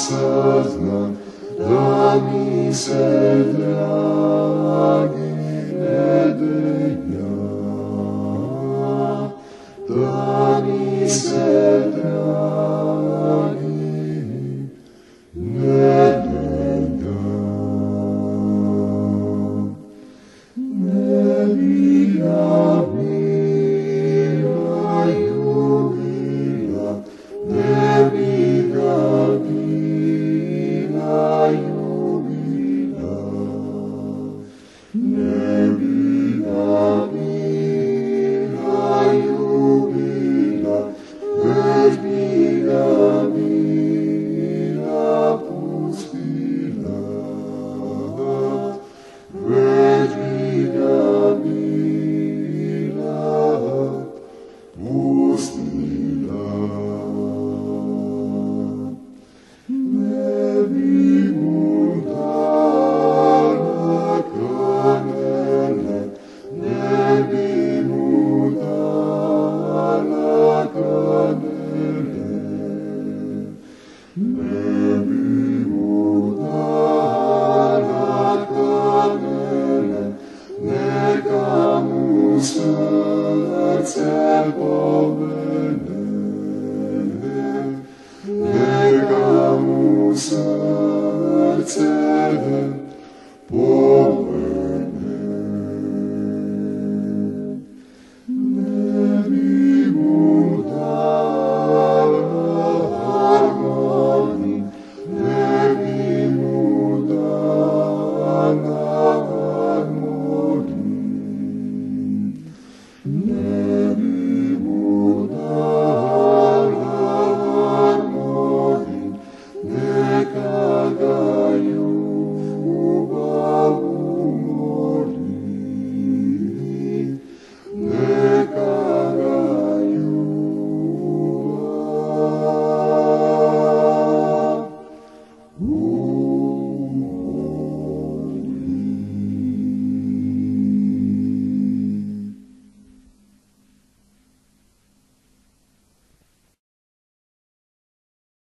saznam da mi se dragi ne denja, da mi se dragi ne denja. Ne bi ga bila ljubila, ne bi ga bila ljubila, ne bi ga bila ljubila, već bi ga bila pustila, već bi ga bila pustila. Ne bi mu dala kamene, ne bi mu dala kamene, ne bi mu dala kamene, neka mu srce pomene.